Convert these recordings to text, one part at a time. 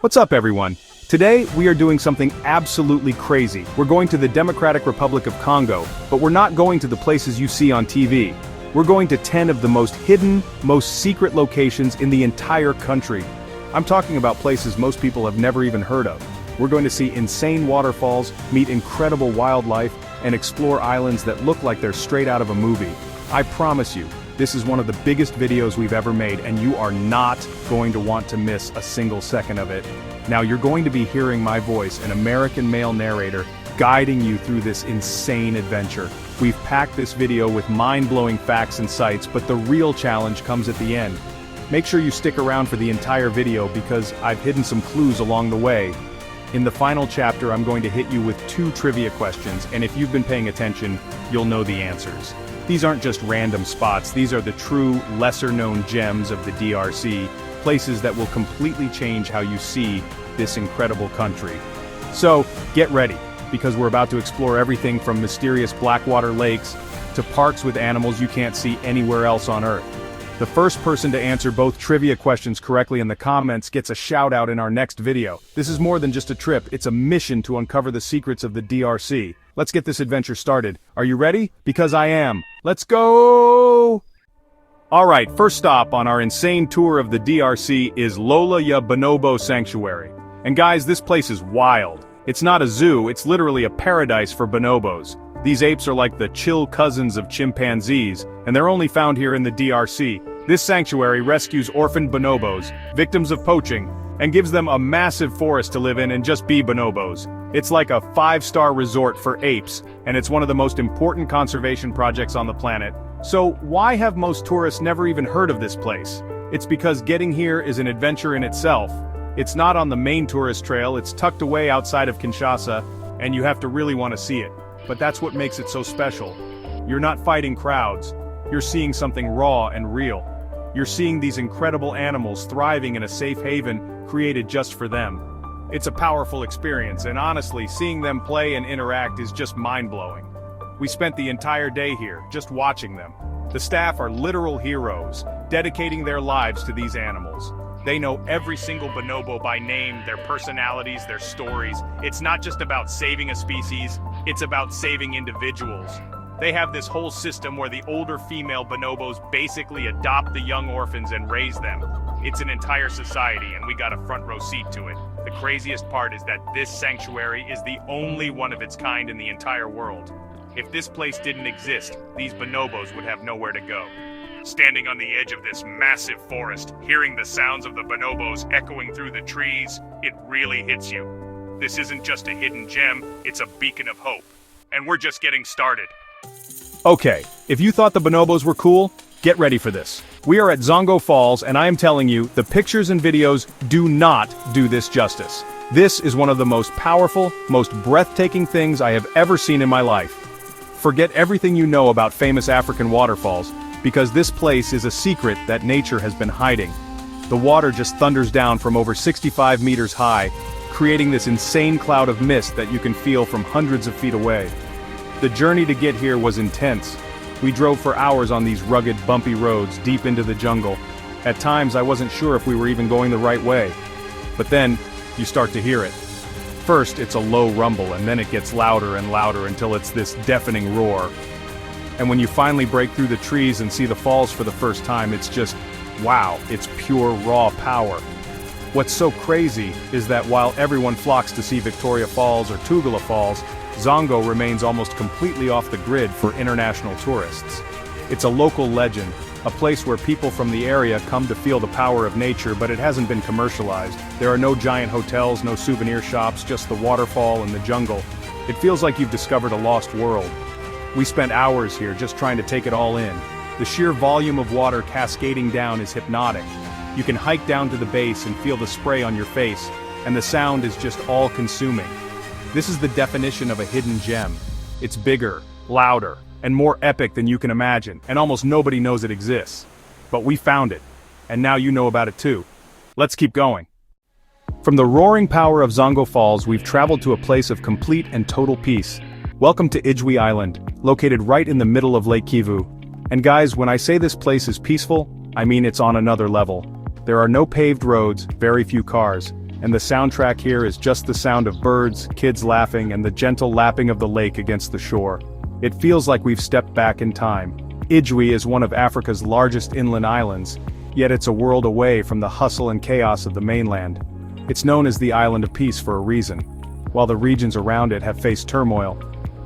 What's up, everyone? Today, we are doing something absolutely crazy. We're going to the Democratic Republic of Congo, but we're not going to the places you see on TV. We're going to 10 of the most hidden, most secret locations in the entire country. I'm talking about places most people have never even heard of. We're going to see insane waterfalls, meet incredible wildlife, and explore islands that look like they're straight out of a movie. I promise you, this is one of the biggest videos we've ever made, and you are not going to want to miss a single second of it. Now you're going to be hearing my voice, an American male narrator, guiding you through this insane adventure. We've packed this video with mind-blowing facts and sights, but the real challenge comes at the end. Make sure you stick around for the entire video because I've hidden some clues along the way. In the final chapter, I'm going to hit you with 2 trivia questions, and if you've been paying attention, you'll know the answers. These aren't just random spots, these are the true, lesser-known gems of the DRC, places that will completely change how you see this incredible country. So, get ready, because we're about to explore everything from mysterious blackwater lakes to parks with animals you can't see anywhere else on Earth. The first person to answer both trivia questions correctly in the comments gets a shout-out in our next video. This is more than just a trip, it's a mission to uncover the secrets of the DRC. Let's get this adventure started. Are you ready? Because I am. Let's go! Alright, first stop on our insane tour of the DRC is Lola Bonobo Sanctuary. And guys, this place is wild. It's not a zoo, it's literally a paradise for bonobos. These apes are like the chill cousins of chimpanzees, and they're only found here in the DRC. This sanctuary rescues orphaned bonobos, victims of poaching, and gives them a massive forest to live in and just be bonobos. It's like a 5-star resort for apes, and it's one of the most important conservation projects on the planet. So why have most tourists never even heard of this place? It's because getting here is an adventure in itself. It's not on the main tourist trail, it's tucked away outside of Kinshasa, and you have to really want to see it. But that's what makes it so special. You're not fighting crowds, you're seeing something raw and real. You're seeing these incredible animals thriving in a safe haven created just for them. It's a powerful experience, and honestly, seeing them play and interact is just mind-blowing. We spent the entire day here, just watching them. The staff are literal heroes, dedicating their lives to these animals. They know every single bonobo by name, their personalities, their stories. It's not just about saving a species, it's about saving individuals. They have this whole system where the older female bonobos basically adopt the young orphans and raise them. It's an entire society, and we got a front row seat to it. The craziest part is that this sanctuary is the only one of its kind in the entire world. If this place didn't exist, these bonobos would have nowhere to go. Standing on the edge of this massive forest, hearing the sounds of the bonobos echoing through the trees, it really hits you. This isn't just a hidden gem, it's a beacon of hope. And we're just getting started. Okay, if you thought the bonobos were cool, get ready for this. We are at Zongo Falls, and I am telling you, the pictures and videos do not do this justice. This is one of the most powerful, most breathtaking things I have ever seen in my life. Forget everything you know about famous African waterfalls, because this place is a secret that nature has been hiding. The water just thunders down from over 65 meters high, creating this insane cloud of mist that you can feel from hundreds of feet away. The journey to get here was intense. We drove for hours on these rugged, bumpy roads deep into the jungle. At times I wasn't sure if we were even going the right way. But then, you start to hear it. First it's a low rumble, and then it gets louder and louder until it's this deafening roar. And when you finally break through the trees and see the falls for the first time, it's just, wow, it's pure raw power. What's so crazy is that while everyone flocks to see Victoria Falls or Tugela Falls, Zongo remains almost completely off the grid for international tourists. It's a local legend, a place where people from the area come to feel the power of nature, but it hasn't been commercialized. There are no giant hotels, no souvenir shops, just the waterfall and the jungle. It feels like you've discovered a lost world. We spent hours here just trying to take it all in. The sheer volume of water cascading down is hypnotic. You can hike down to the base and feel the spray on your face, and the sound is just all-consuming. This is the definition of a hidden gem. It's bigger, louder, and more epic than you can imagine, and almost nobody knows it exists. But we found it, and now you know about it too. Let's keep going. From the roaring power of Zongo Falls, we've traveled to a place of complete and total peace. Welcome to Igui Island, located right in the middle of Lake Kivu. And guys, when I say this place is peaceful, I mean it's on another level. There are no paved roads, very few cars, and the soundtrack here is just the sound of birds, kids laughing, and the gentle lapping of the lake against the shore. It feels like we've stepped back in time. Igui is one of Africa's largest inland islands, yet it's a world away from the hustle and chaos of the mainland. It's known as the Island of Peace for a reason. While the regions around it have faced turmoil,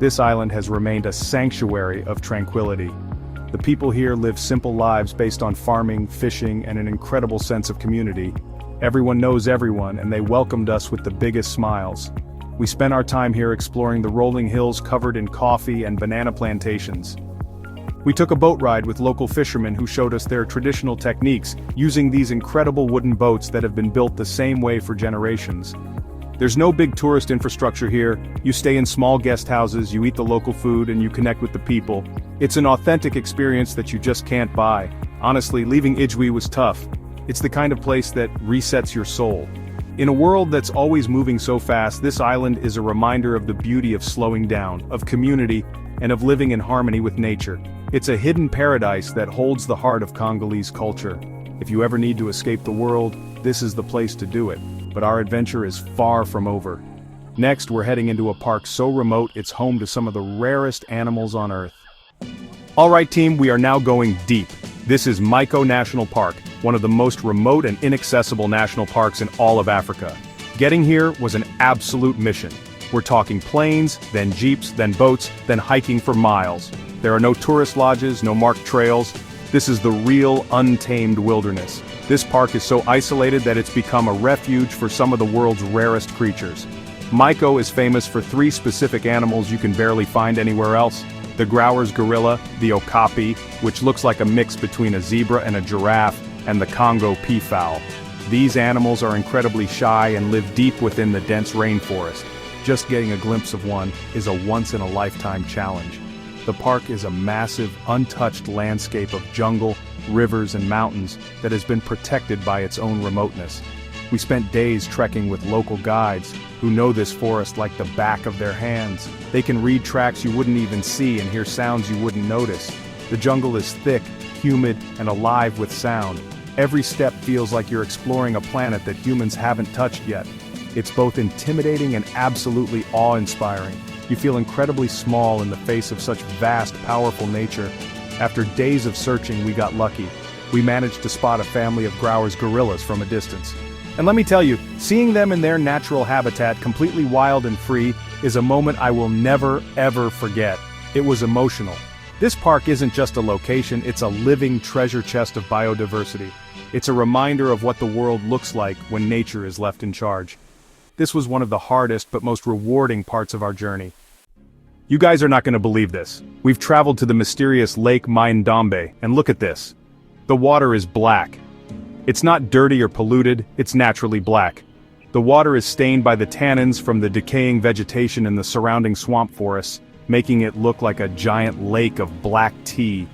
this island has remained a sanctuary of tranquility. The people here live simple lives based on farming, fishing, and an incredible sense of community. Everyone knows everyone, and they welcomed us with the biggest smiles. We spent our time here exploring the rolling hills covered in coffee and banana plantations. We took a boat ride with local fishermen who showed us their traditional techniques, using these incredible wooden boats that have been built the same way for generations. There's no big tourist infrastructure here. You stay in small guest houses, you eat the local food, and you connect with the people. It's an authentic experience that you just can't buy. Honestly, leaving Igui was tough. It's the kind of place that resets your soul. In a world that's always moving so fast, this island is a reminder of the beauty of slowing down, of community, and of living in harmony with nature. It's a hidden paradise that holds the heart of Congolese culture. If you ever need to escape the world, this is the place to do it. But our adventure is far from over. Next, we're heading into a park so remote it's home to some of the rarest animals on Earth. Alright team, we are now going deep. This is Miko National Park, one of the most remote and inaccessible national parks in all of Africa. Getting here was an absolute mission. We're talking planes, then jeeps, then boats, then hiking for miles. There are no tourist lodges, no marked trails. This is the real untamed wilderness. This park is so isolated that it's become a refuge for some of the world's rarest creatures. Miko is famous for 3 specific animals you can barely find anywhere else. The Growers gorilla, the okapi, which looks like a mix between a zebra and a giraffe, and the Congo peafowl. These animals are incredibly shy and live deep within the dense rainforest. Just getting a glimpse of one is a once-in-a-lifetime challenge. The park is a massive, untouched landscape of jungle, rivers and mountains that has been protected by its own remoteness. We spent days trekking with local guides who know this forest like the back of their hands. They can read tracks you wouldn't even see and hear sounds you wouldn't notice. The jungle is thick, humid, and alive with sound. Every step feels like you're exploring a planet that humans haven't touched yet. It's both intimidating and absolutely awe-inspiring. You feel incredibly small in the face of such vast, powerful nature. After days of searching, we got lucky. We managed to spot a family of Growers gorillas from a distance. And let me tell you, seeing them in their natural habitat, completely wild and free, is a moment I will never, ever forget. It was emotional. This park isn't just a location, it's a living treasure chest of biodiversity. It's a reminder of what the world looks like when nature is left in charge. This was one of the hardest but most rewarding parts of our journey. You guys are not going to believe this. We've traveled to the mysterious Lake Mai-Ndombe, and look at this. The water is black. It's not dirty or polluted, it's naturally black. The water is stained by the tannins from the decaying vegetation in the surrounding swamp forests, making it look like a giant lake of black tea.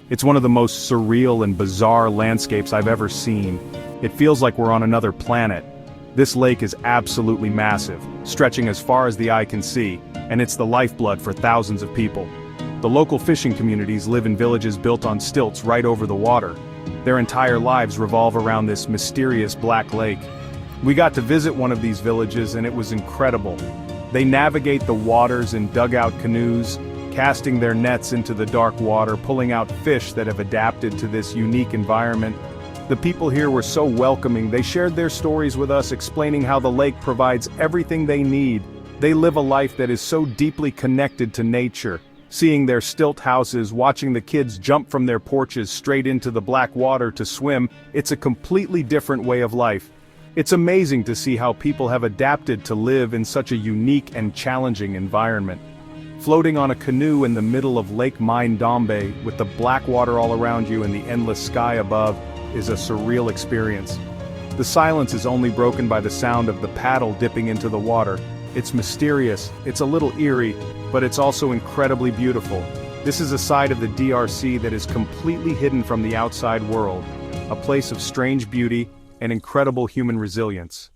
It's one of the most surreal and bizarre landscapes I've ever seen. It feels like we're on another planet. This lake is absolutely massive, stretching as far as the eye can see, and it's the lifeblood for thousands of people. The local fishing communities live in villages built on stilts right over the water. Their entire lives revolve around this mysterious black lake. We got to visit one of these villages and it was incredible. They navigate the waters in dugout canoes, casting their nets into the dark water, pulling out fish that have adapted to this unique environment. The people here were so welcoming. They shared their stories with us, explaining how the lake provides everything they need. They live a life that is so deeply connected to nature. Seeing their stilt houses, watching the kids jump from their porches straight into the black water to swim, it's a completely different way of life. It's amazing to see how people have adapted to live in such a unique and challenging environment. Floating on a canoe in the middle of Lake Mai-Ndombe, with the black water all around you and the endless sky above, is a surreal experience. The silence is only broken by the sound of the paddle dipping into the water. It's mysterious, it's a little eerie, but it's also incredibly beautiful. This is a side of the DRC that is completely hidden from the outside world, a place of strange beauty and incredible human resilience.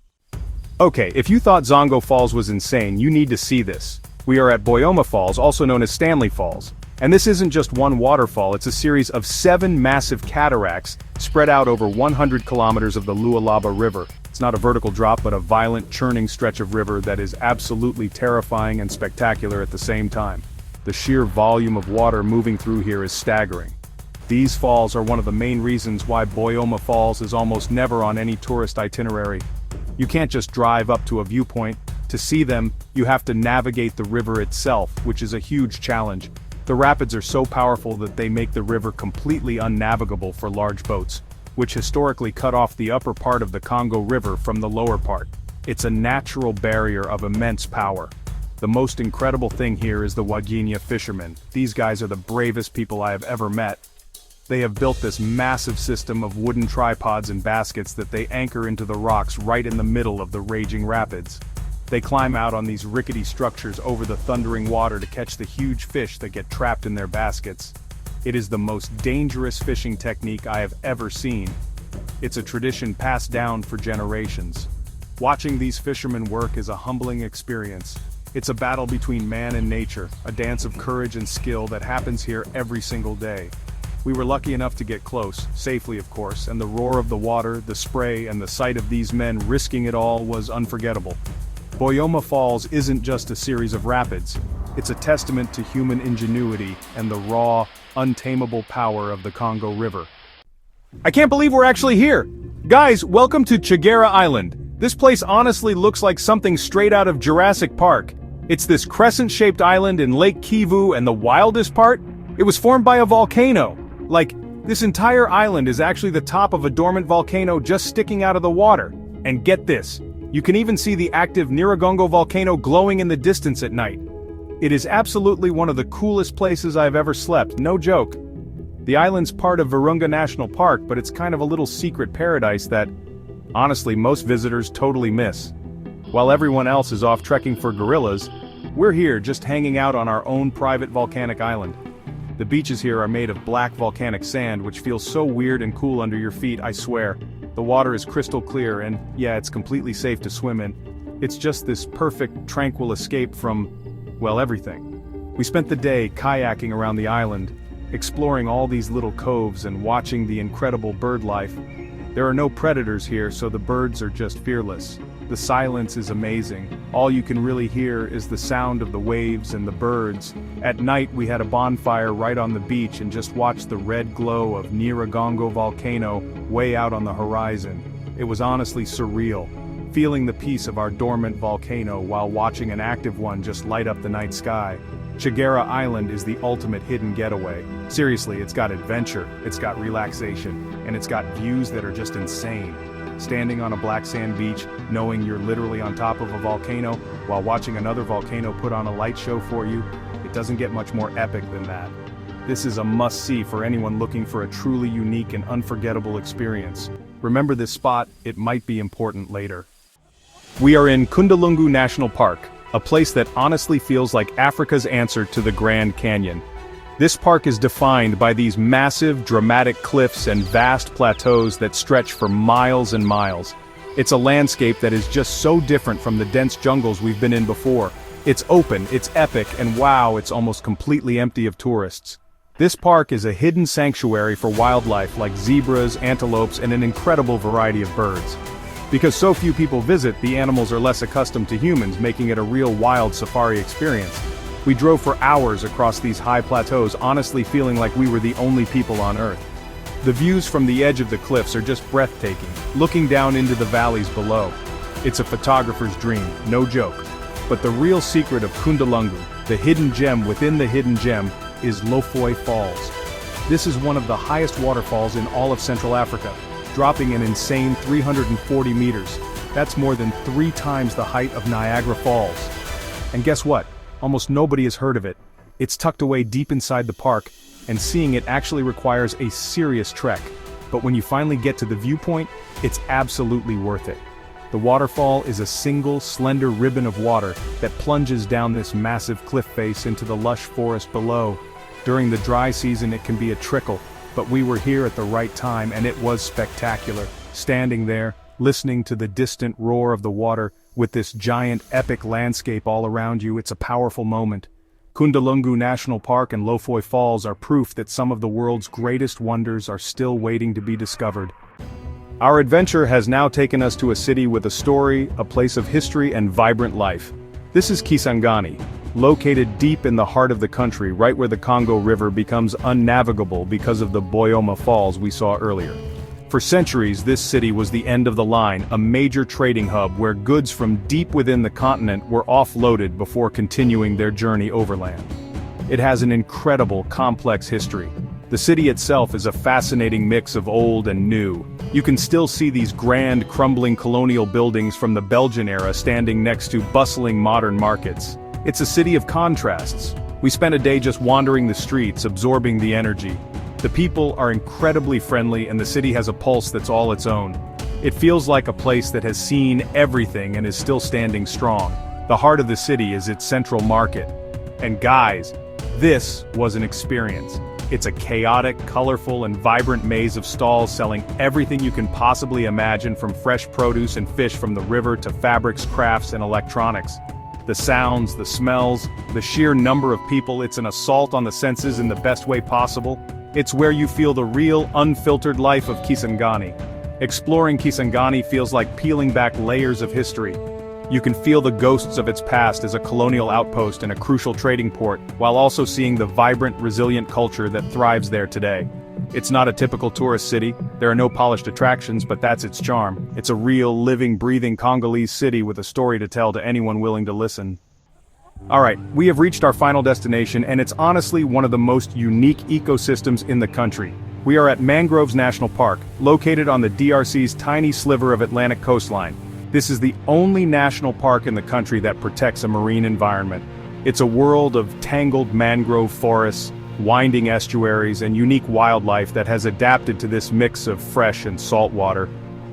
Okay, if you thought Zongo Falls was insane, you need to see this. We are at Boyoma Falls, also known as Stanley Falls. And this isn't just one waterfall, it's a series of 7 massive cataracts spread out over 100 kilometers of the Lualaba River. It's not a vertical drop but a violent churning stretch of river that is absolutely terrifying and spectacular at the same time. The sheer volume of water moving through here is staggering. These falls are one of the main reasons why Boyoma Falls is almost never on any tourist itinerary. You can't just drive up to a viewpoint. To see them, you have to navigate the river itself, which is a huge challenge. The rapids are so powerful that they make the river completely unnavigable for large boats, which historically cut off the upper part of the Congo River from the lower part. It's a natural barrier of immense power. The most incredible thing here is the Wagenya fishermen. These guys are the bravest people I have ever met. They have built this massive system of wooden tripods and baskets that they anchor into the rocks right in the middle of the raging rapids. They climb out on these rickety structures over the thundering water to catch the huge fish that get trapped in their baskets. It is the most dangerous fishing technique I have ever seen. It's a tradition passed down for generations. Watching these fishermen work is a humbling experience. It's a battle between man and nature, a dance of courage and skill that happens here every single day. We were lucky enough to get close, safely of course, and the roar of the water, the spray, and the sight of these men risking it all was unforgettable. Boyoma Falls isn't just a series of rapids. It's a testament to human ingenuity and the raw, untamable power of the Congo River. I can't believe we're actually here! Guys, welcome to Chagara Island. This place honestly looks like something straight out of Jurassic Park. It's this crescent-shaped island in Lake Kivu, and the wildest part? It was formed by a volcano. Like, this entire island is actually the top of a dormant volcano just sticking out of the water. And get this, you can even see the active Nyiragongo volcano glowing in the distance at night. It is absolutely one of the coolest places I've ever slept, no joke. The island's part of Virunga National Park, but it's kind of a little secret paradise that, honestly, most visitors totally miss. While everyone else is off trekking for gorillas, we're here just hanging out on our own private volcanic island. The beaches here are made of black volcanic sand, which feels so weird and cool under your feet, I swear. The water is crystal clear and, yeah, it's completely safe to swim in. It's just this perfect, tranquil escape from, well, everything. We spent the day kayaking around the island, exploring all these little coves and watching the incredible bird life. There are no predators here, so the birds are just fearless. The silence is amazing. All you can really hear is the sound of the waves and the birds. At night we had a bonfire right on the beach and just watched the red glow of Nyiragongo volcano way out on the horizon. It was honestly surreal, feeling the peace of our dormant volcano while watching an active one just light up the night sky. Chagara Island is the ultimate hidden getaway. Seriously, it's got adventure, it's got relaxation, and it's got views that are just insane. Standing on a black sand beach, knowing you're literally on top of a volcano, while watching another volcano put on a light show for you, it doesn't get much more epic than that. This is a must-see for anyone looking for a truly unique and unforgettable experience. Remember this spot, it might be important later. We are in Kundalongu National Park, a place that honestly feels like Africa's answer to the Grand Canyon. This park is defined by these massive, dramatic cliffs and vast plateaus that stretch for miles and miles. It's a landscape that is just so different from the dense jungles we've been in before. It's open, it's epic, and wow, it's almost completely empty of tourists. This park is a hidden sanctuary for wildlife like zebras, antelopes, and an incredible variety of birds. Because so few people visit, the animals are less accustomed to humans, making it a real wild safari experience. We drove for hours across these high plateaus, honestly feeling like we were the only people on Earth. The views from the edge of the cliffs are just breathtaking, looking down into the valleys below. It's a photographer's dream, no joke. But the real secret of Kundalongu, the hidden gem within the hidden gem, is Lola Falls. This is one of the highest waterfalls in all of Central Africa, dropping an insane 340 meters. That's more than 3 times the height of Niagara Falls. And guess what? Almost nobody has heard of it. It's tucked away deep inside the park, and seeing it actually requires a serious trek. But when you finally get to the viewpoint, it's absolutely worth it. The waterfall is a single, slender ribbon of water that plunges down this massive cliff face into the lush forest below. During the dry season it can be a trickle, but we were here at the right time and it was spectacular. Standing there, listening to the distant roar of the water, with this giant epic landscape all around you, it's a powerful moment. Kundalongu National Park and Lola Falls are proof that some of the world's greatest wonders are still waiting to be discovered. Our adventure has now taken us to a city with a story, a place of history and vibrant life. This is Kisangani, located deep in the heart of the country, right where the Congo River becomes unnavigable because of the Boyoma Falls we saw earlier. For centuries, this city was the end of the line, a major trading hub where goods from deep within the continent were offloaded before continuing their journey overland. It has an incredible, complex history. The city itself is a fascinating mix of old and new. You can still see these grand, crumbling colonial buildings from the Belgian era standing next to bustling modern markets. It's a city of contrasts. We spent a day just wandering the streets, absorbing the energy. The people are incredibly friendly and the city has a pulse that's all its own. It feels like a place that has seen everything and is still standing strong. The heart of the city is its central market. And guys, this was an experience. It's a chaotic, colorful, and vibrant maze of stalls selling everything you can possibly imagine, from fresh produce and fish from the river to fabrics, crafts, and electronics. The sounds, the smells, the sheer number of people, it's an assault on the senses in the best way possible. It's where you feel the real, unfiltered life of Kisangani. Exploring Kisangani feels like peeling back layers of history. You can feel the ghosts of its past as a colonial outpost and a crucial trading port, while also seeing the vibrant, resilient culture that thrives there today. It's not a typical tourist city, there are no polished attractions, but that's its charm. It's a real, living, breathing Congolese city with a story to tell to anyone willing to listen. Alright, we have reached our final destination, and it's honestly one of the most unique ecosystems in the country. We are at Mangroves National Park, located on the DRC's tiny sliver of Atlantic coastline. This is the only national park in the country that protects a marine environment. It's a world of tangled mangrove forests, winding estuaries, and unique wildlife that has adapted to this mix of fresh and salt water.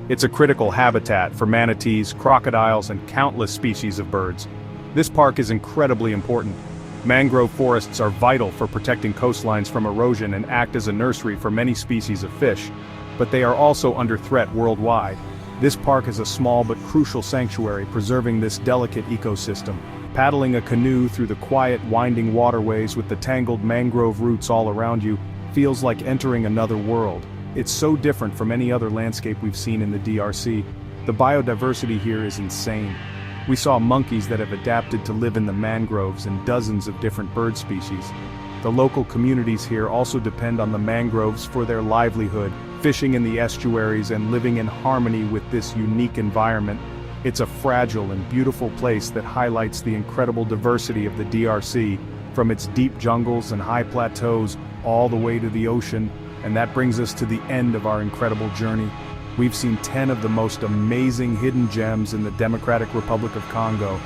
It's a critical habitat for manatees, crocodiles, and countless species of birds. This park is incredibly important. Mangrove forests are vital for protecting coastlines from erosion and act as a nursery for many species of fish, but they are also under threat worldwide. This park is a small but crucial sanctuary preserving this delicate ecosystem. Paddling a canoe through the quiet, winding waterways with the tangled mangrove roots all around you feels like entering another world. It's so different from any other landscape we've seen in the DRC. The biodiversity here is insane. We saw monkeys that have adapted to live in the mangroves and dozens of different bird species. The local communities here also depend on the mangroves for their livelihood, fishing in the estuaries and living in harmony with this unique environment. It's a fragile and beautiful place that highlights the incredible diversity of the DRC, from its deep jungles and high plateaus all the way to the ocean, and that brings us to the end of our incredible journey. We've seen 10 of the most amazing hidden gems in the Democratic Republic of Congo.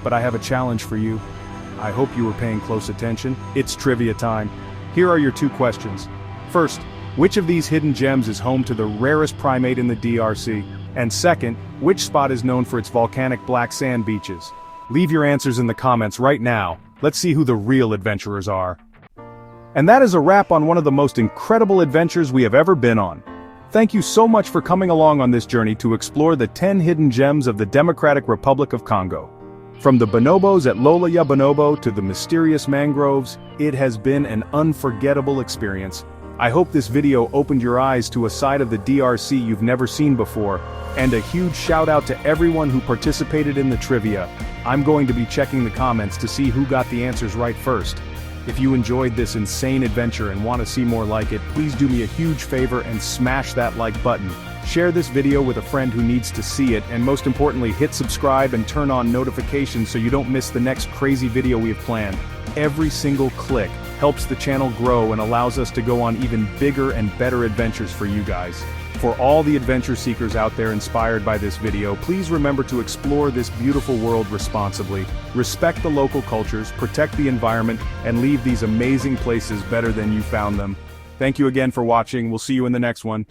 But I have a challenge for you. I hope you were paying close attention. It's trivia time. Here are your 2 questions. First, which of these hidden gems is home to the rarest primate in the DRC? And second, which spot is known for its volcanic black sand beaches? Leave your answers in the comments right now. Let's see who the real adventurers are. And that is a wrap on one of the most incredible adventures we have ever been on. Thank you so much for coming along on this journey to explore the 10 hidden gems of the Democratic Republic of Congo. From the bonobos at Lola Bonobo to the mysterious mangroves, it has been an unforgettable experience. I hope this video opened your eyes to a side of the DRC you've never seen before, and a huge shout out to everyone who participated in the trivia. I'm going to be checking the comments to see who got the answers right first. If you enjoyed this insane adventure and want to see more like it, please do me a huge favor and smash that like button. Share this video with a friend who needs to see it, and most importantly, hit subscribe and turn on notifications so you don't miss the next crazy video we have planned. Every single click helps the channel grow and allows us to go on even bigger and better adventures for you guys. For all the adventure seekers out there inspired by this video, please remember to explore this beautiful world responsibly, respect the local cultures, protect the environment, and leave these amazing places better than you found them. Thank you again for watching. We'll see you in the next one.